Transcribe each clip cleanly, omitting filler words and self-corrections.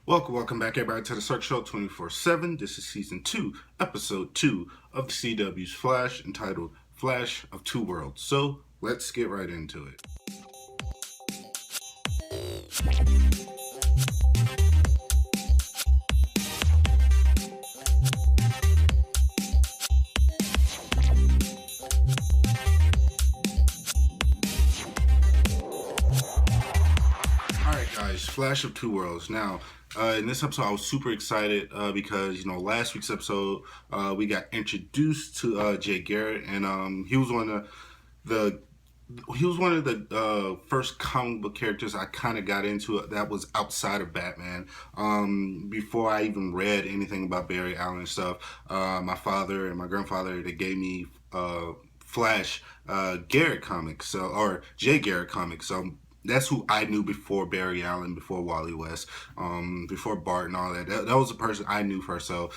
Welcome back, everybody, to the Search Show 24/7. This is season 2, episode 2 of the CW's Flash, entitled Flash of Two Worlds. So let's get right into it. Alright, guys, Flash of Two Worlds. Now, in this episode, I was super excited because, last week's episode, we got introduced to Jay Garrick, and he was one of the first comic book characters I kind of got into it that was outside of Batman. Before I even read anything about Barry Allen and stuff, my father and my grandfather, they gave me Flash Garrick comics, or Jay Garrick comics. So that's who I knew before Barry Allen, before Wally West, before Bart and all that. That was the person I knew first. So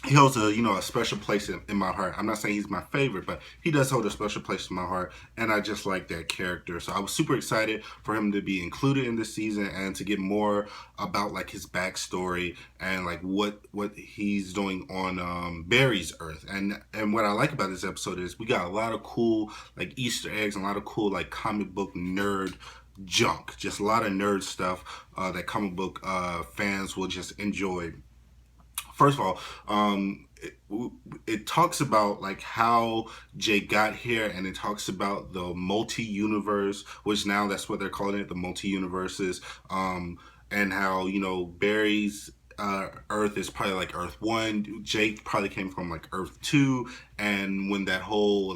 he holds a special place in my heart. I'm not saying he's my favorite, but he does hold a special place in my heart, and I just like that character. So I was super excited for him to be included in this season and to get more about like his backstory and like what he's doing on Barry's Earth. And what I like about this episode is we got a lot of cool like Easter eggs and a lot of cool like comic book nerd junk, just a lot of nerd stuff that comic book fans will just enjoy. First of all, it talks about like how Jay got here, and it talks about the multi-universe, which now that's what they're calling it, the multi-universes, and how Barry's Earth is probably like Earth 1. Jake probably came from like Earth 2, and when that whole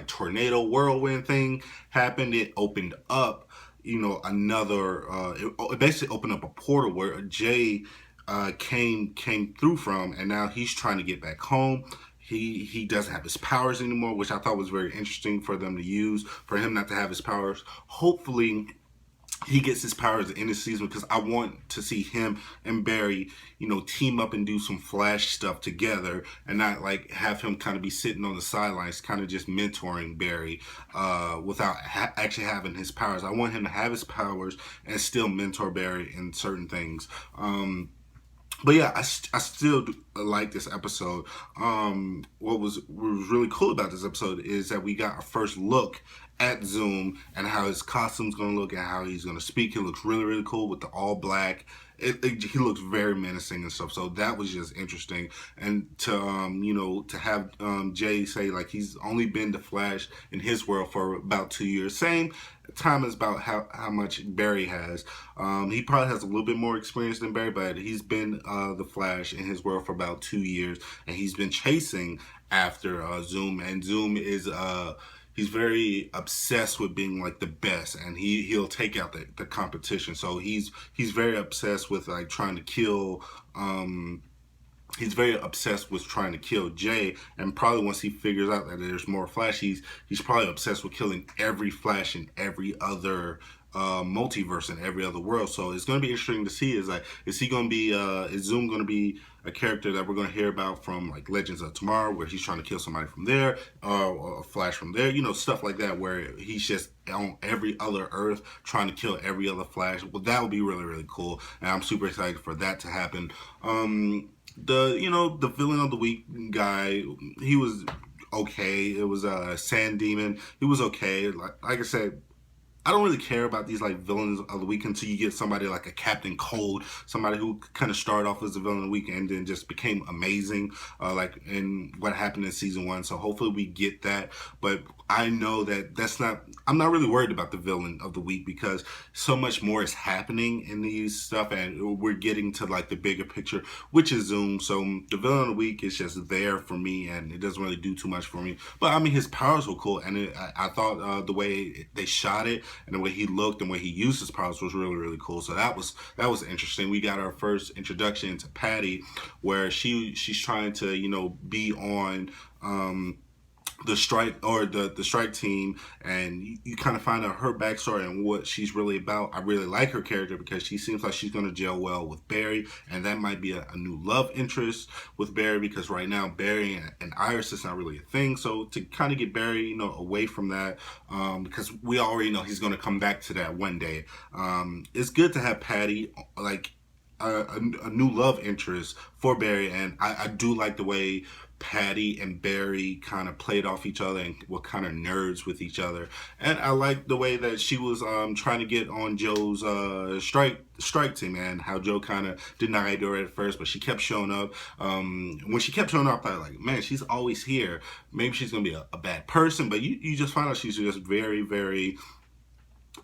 tornado whirlwind thing happened, it opened up another it basically opened up a portal where Jay came through from, and now he's trying to get back home. He doesn't have his powers anymore, which I thought was very interesting for them to use, for him not to have his powers. Hopefully he gets his powers at the end of the season, because I want to see him and Barry, team up and do some Flash stuff together, and not like have him kind of be sitting on the sidelines, kind of just mentoring Barry without actually having his powers. I want him to have his powers and still mentor Barry in certain things. But yeah, I still like this episode. What was really cool about this episode is that we got our first look at Zoom and how his costume's going to look and how he's going to speak. It looks really, really cool with the all black. He looks very menacing and stuff. So that was just interesting. And to have Jay say like he's only been the Flash in his world for about 2 years. Same time as about how much Barry has. He probably has a little bit more experience than Barry, but he's been the Flash in his world for about 2 years, and he's been chasing after Zoom. And Zoom is he's very obsessed with being like the best, and he'll take out the competition. So he's very obsessed with like trying to kill he's very obsessed with trying to kill Jay, and probably once he figures out that there's more Flash, he's probably obsessed with killing every Flash in every other multiverse in every other world. So it's going to be interesting to see, is Zoom going to be a character that we're going to hear about from like Legends of Tomorrow, where he's trying to kill somebody from there, or Flash from there, stuff like that, where he's just on every other Earth trying to kill every other Flash. Well, that would be really, really cool, and I'm super excited for that to happen. The villain of the week guy, he was okay. It was Sand Demon. He was okay. Like I said, I don't really care about these like villains of the week until you get somebody like a Captain Cold, somebody who kind of started off as a villain of the week and then just became amazing, like in what happened in season 1. So hopefully we get that. But I know I'm not really worried about the villain of the week, because so much more is happening in these stuff, and we're getting to like the bigger picture, which is Zoom. So the villain of the week is just there for me, and it doesn't really do too much for me. But I mean, his powers were cool, and I thought the way they shot it and the way he looked and the way he used his powers was really, really cool. So that was interesting. We got our first introduction to Patty, where she's trying to be on the strike or the strike team, and you kind of find out her backstory and what she's really about. I really like her character because she seems like she's going to gel well with Barry, and that might be a new love interest with Barry, because right now Barry and Iris is not really a thing. So to kind of get Barry, away from that, because we already know he's going to come back to that one day. It's good to have Patty, like a new love interest for Barry, and I do like the way Patty and Barry kind of played off each other and were kind of nerds with each other. And I like the way that she was trying to get on Joe's strike team, and how Joe kind of denied her at first, but she kept showing up. When she kept showing up, I was like, man, she's always here. Maybe she's gonna be a bad person, but you just find out she's just very, very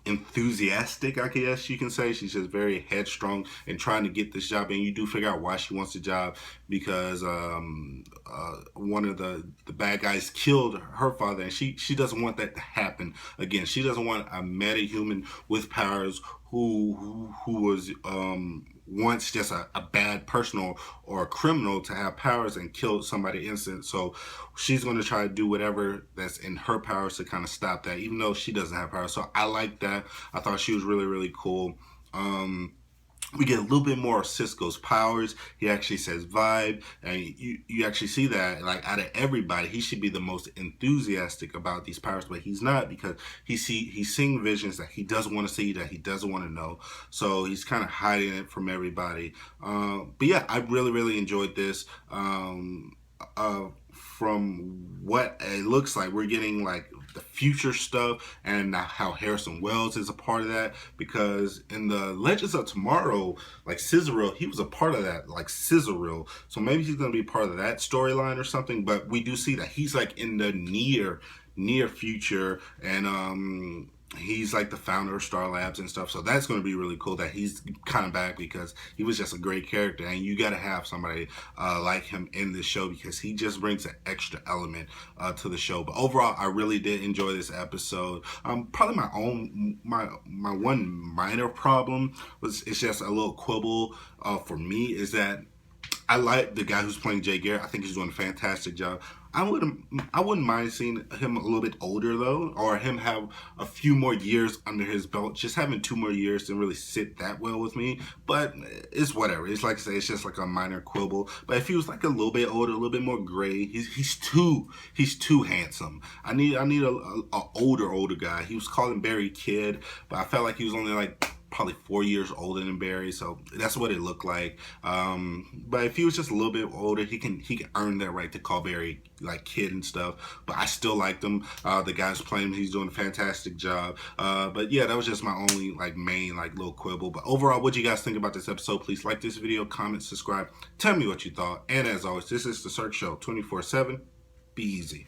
enthusiastic, I guess you can say. She's just very headstrong and trying to get this job, and you do figure out why she wants the job, because one of the bad guys killed her father, and she doesn't want that to happen again. She doesn't want a meta-human with powers who was once just a bad person or a criminal to have powers and kill somebody innocent. So she's going to try to do whatever that's in her powers to kind of stop that, even though she doesn't have powers. So I like that. I thought she was really, really cool. We get a little bit more of Cisco's powers. He actually says vibe, and you actually see that, like, out of everybody, he should be the most enthusiastic about these powers, but he's not, because he's seeing visions that he doesn't want to see, that he doesn't want to know. So he's kind of hiding it from everybody. But yeah, I really, really enjoyed this. From what it looks like, we're getting like the future stuff, and how Harrison Wells is a part of that, because in the Legends of Tomorrow, like Scissoril, he was a part of that, like Scissoril. So maybe he's going to be part of that storyline or something, but we do see that he's like in the near future, and he's like the founder of Star Labs and stuff. So that's going to be really cool that he's kind of back, because he was just a great character, and you got to have somebody like him in this show, because he just brings an extra element to the show. But overall, I really did enjoy this episode. Probably my one minor problem was, it's just a little quibble for me, is that I like the guy who's playing Jay Garrick. I think he's doing a fantastic job. I wouldn't mind seeing him a little bit older though, or him have a few more years under his belt. Just having 2 more years didn't really sit that well with me, but it's whatever. It's like I say, it's just like a minor quibble. But if he was like a little bit older, a little bit more gray, he's too handsome. I need a older guy. He was calling Barry kid, but I felt like he was only like probably 4 years older than Barry, so that's what it looked like. But if he was just a little bit older, he can earn that right to call Barry like kid and stuff. But I still liked him. The guy's playing him, he's doing a fantastic job. But yeah, that was just my only like main like little quibble. But overall, what do you guys think about this episode? Please like this video, comment, subscribe, tell me what you thought. And as always, this is the Cirque Show 24/7. Be easy.